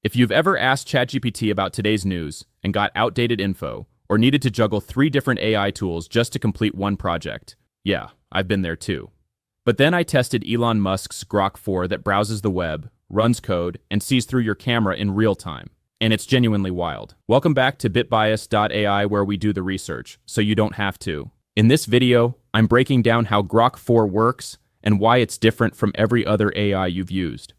If you've ever asked ChatGPT about today's news and got outdated info, or needed to juggle 3 different AI tools just to complete one project, yeah, I've been there too. But then I tested Elon Musk's Grok 4 that browses the web, runs code, and sees through your camera in real time. And it's genuinely wild. Welcome back to bitbias.ai, where we do the research, so you don't have to. In this video, I'm breaking down how Grok 4 works and why it's different from every other AI you've used.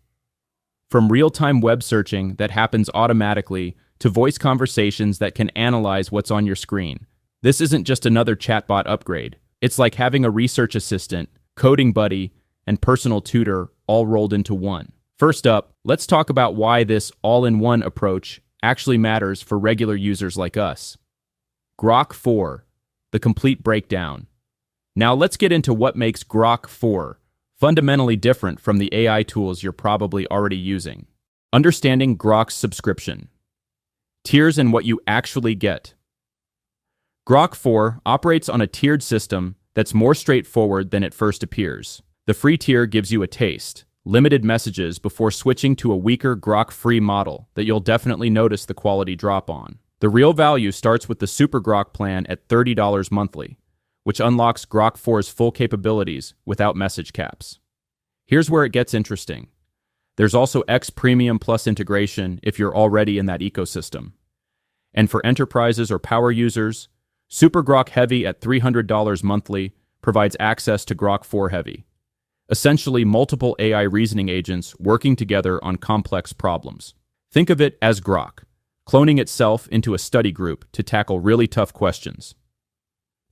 From real-time web searching that happens automatically to voice conversations that can analyze what's on your screen, this isn't just another chatbot upgrade. It's like having a research assistant, coding buddy, and personal tutor all rolled into one. First up, let's talk about why this all-in-one approach actually matters for regular users like us. Grok 4, the complete breakdown. Now let's get into what makes Grok 4 fundamentally different from the AI tools you're probably already using. Understanding Grok's subscription. Tiers and what you actually get. Grok 4 operates on a tiered system that's more straightforward than it first appears. The free tier gives you a taste, limited messages before switching to a weaker Grok free model that you'll definitely notice the quality drop on. The real value starts with the SuperGrok plan at $30 monthly, which unlocks Grok 4's full capabilities without message caps. Here's where it gets interesting. There's also X Premium Plus integration if you're already in that ecosystem. And for enterprises or power users, SuperGrok Heavy at $300 monthly provides access to Grok 4 Heavy. Essentially multiple AI reasoning agents working together on complex problems. Think of it as Grok, cloning itself into a study group to tackle really tough questions.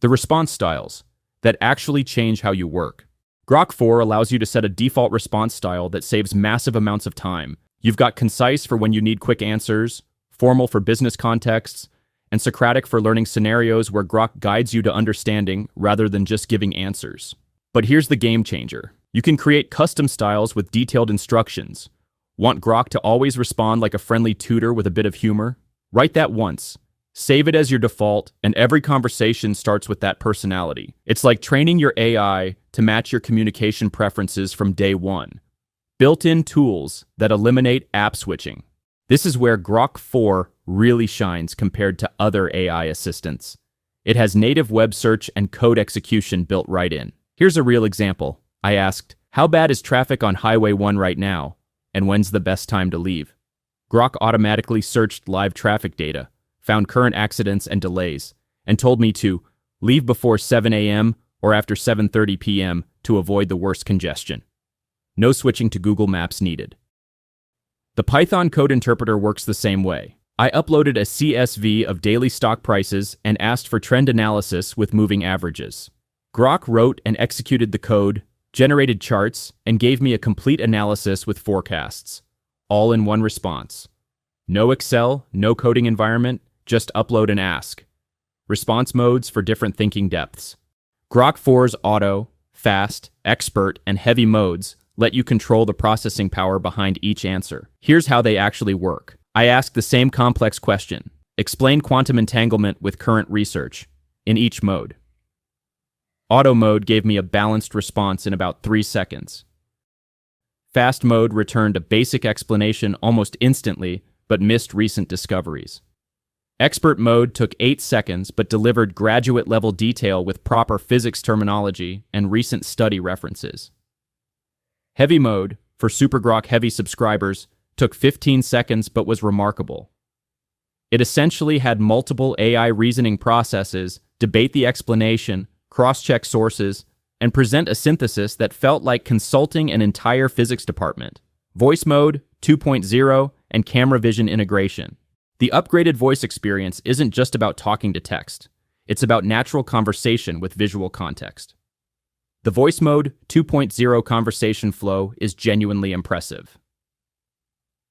The response styles that actually change how you work. Grok 4 allows you to set a default response style that saves massive amounts of time. You've got concise for when you need quick answers, formal for business contexts, and Socratic for learning scenarios where Grok guides you to understanding rather than just giving answers. But here's the game changer. You can create custom styles with detailed instructions. Want Grok to always respond like a friendly tutor with a bit of humor? Write that once. Save it as your default, and every conversation starts with that personality. It's like training your AI to match your communication preferences from day one. Built-in tools that eliminate app switching. This is where Grok 4 really shines compared to other AI assistants. It has native web search and code execution built right in. Here's a real example. I asked, how bad is traffic on Highway 1 right now, and when's the best time to leave? Grok automatically searched live traffic data, found current accidents and delays, and told me to leave before 7 a.m. or after 7:30 p.m. to avoid the worst congestion. No switching to Google Maps needed. The Python code interpreter works the same way. I uploaded a CSV of daily stock prices and asked for trend analysis with moving averages. Grok wrote and executed the code, generated charts, and gave me a complete analysis with forecasts, all in one response. No Excel, no coding environment, just upload and ask. Response modes for different thinking depths. Grok 4's auto, fast, expert, and heavy modes let you control the processing power behind each answer. Here's how they actually work. I asked the same complex question. Explain quantum entanglement with current research in each mode. Auto mode gave me a balanced response in about 3 seconds. Fast mode returned a basic explanation almost instantly, but missed recent discoveries. Expert mode took 8 seconds, but delivered graduate-level detail with proper physics terminology and recent study references. Heavy mode, for SuperGrok Heavy subscribers, took 15 seconds but was remarkable. It essentially had multiple AI reasoning processes, debate the explanation, cross-check sources, and present a synthesis that felt like consulting an entire physics department. Voice mode, 2.0, and camera vision integration. The upgraded voice experience isn't just about talking to text. It's about natural conversation with visual context. The voice mode 2.0 conversation flow is genuinely impressive.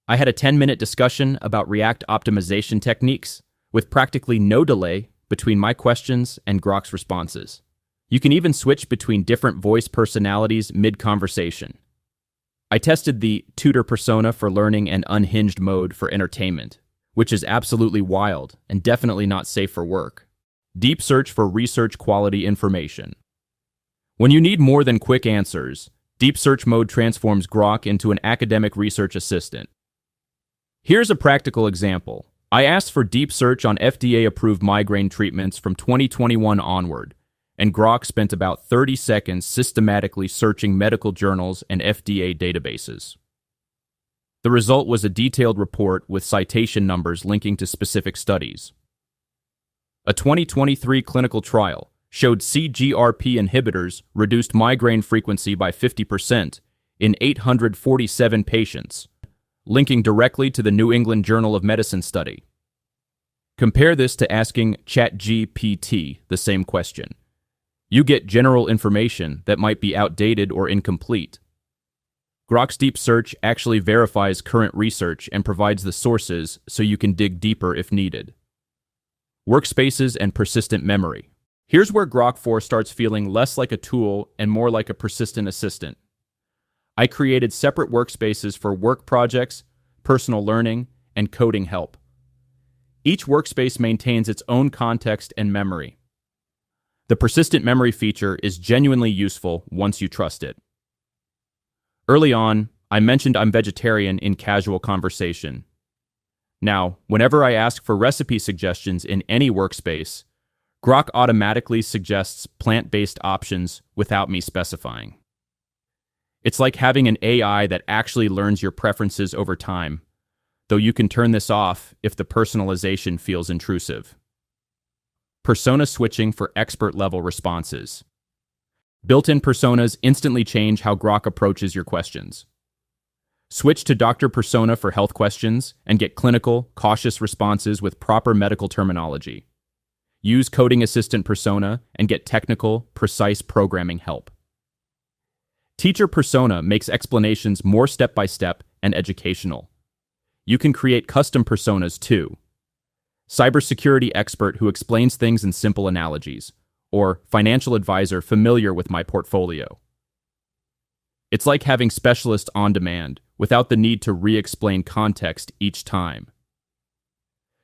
I had a 10-minute discussion about React optimization techniques, with practically no delay between my questions and Grok's responses. You can even switch between different voice personalities mid-conversation. I tested the tutor persona for learning and unhinged mode for entertainment, which is absolutely wild and definitely not safe for work. Deep search for research quality information. When you need more than quick answers, deep search mode transforms Grok into an academic research assistant. Here's a practical example. I asked for deep search on FDA-approved migraine treatments from 2021 onward, and Grok spent about 30 seconds systematically searching medical journals and FDA databases. The result was a detailed report with citation numbers linking to specific studies. A 2023 clinical trial showed CGRP inhibitors reduced migraine frequency by 50% in 847 patients, linking directly to the New England Journal of Medicine study. Compare this to asking ChatGPT the same question. You get general information that might be outdated or incomplete. Grok's deep search actually verifies current research and provides the sources so you can dig deeper if needed. Workspaces and persistent memory. Here's where Grok 4 starts feeling less like a tool and more like a persistent assistant. I created separate workspaces for work projects, personal learning, and coding help. Each workspace maintains its own context and memory. The persistent memory feature is genuinely useful once you trust it. Early on, I mentioned I'm vegetarian in casual conversation. Now, whenever I ask for recipe suggestions in any workspace, Grok automatically suggests plant-based options without me specifying. It's like having an AI that actually learns your preferences over time, though you can turn this off if the personalization feels intrusive. Persona switching for expert-level responses. Built-in personas instantly change how Grok approaches your questions. Switch to Doctor Persona for health questions and get clinical, cautious responses with proper medical terminology. Use Coding Assistant Persona and get technical, precise programming help. Teacher Persona makes explanations more step-by-step and educational. You can create custom personas too. Cybersecurity expert who explains things in simple analogies, or financial advisor familiar with my portfolio. It's like having specialists on demand without the need to re-explain context each time.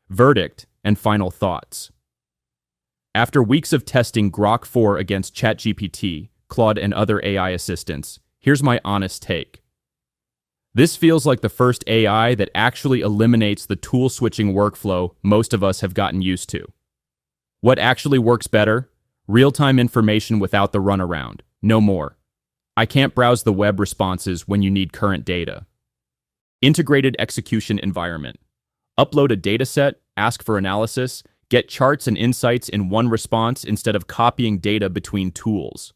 Verdict and final thoughts. After weeks of testing Grok 4 against ChatGPT, Claude, and other AI assistants, here's my honest take. This feels like the first AI that actually eliminates the tool-switching workflow most of us have gotten used to. What actually works better? Real-time information without the runaround. No more. I can't browse the web responses when you need current data. Integrated execution environment. Upload a dataset, ask for analysis, get charts and insights in one response instead of copying data between tools.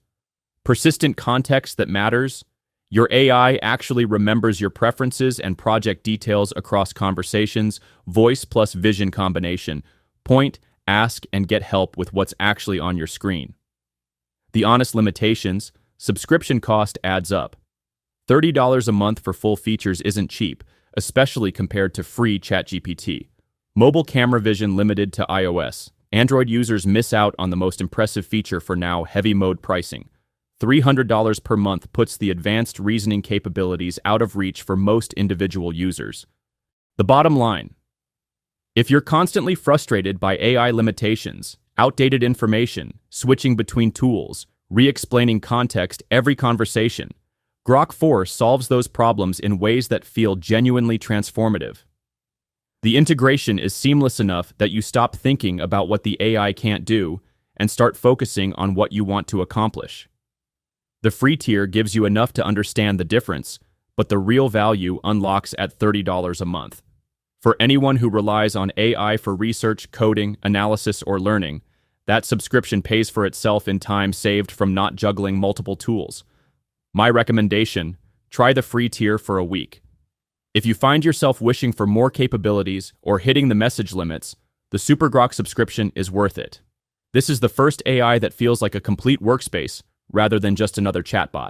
Persistent context that matters. Your AI actually remembers your preferences and project details across conversations, voice plus vision combination. Point, ask, and get help with what's actually on your screen. The honest limitations, subscription cost adds up. $30 a month for full features isn't cheap, especially compared to free ChatGPT. Mobile camera vision limited to iOS. Android users miss out on the most impressive feature for now, heavy mode pricing. $300 per month puts the advanced reasoning capabilities out of reach for most individual users. The bottom line: if you're constantly frustrated by AI limitations, outdated information, switching between tools, re-explaining context every conversation, Grok 4 solves those problems in ways that feel genuinely transformative. The integration is seamless enough that you stop thinking about what the AI can't do and start focusing on what you want to accomplish. The free tier gives you enough to understand the difference, but the real value unlocks at $30 a month. For anyone who relies on AI for research, coding, analysis, or learning, that subscription pays for itself in time saved from not juggling multiple tools. My recommendation: try the free tier for a week. If you find yourself wishing for more capabilities or hitting the message limits, the SuperGrok subscription is worth it. This is the first AI that feels like a complete workspace rather than just another chatbot.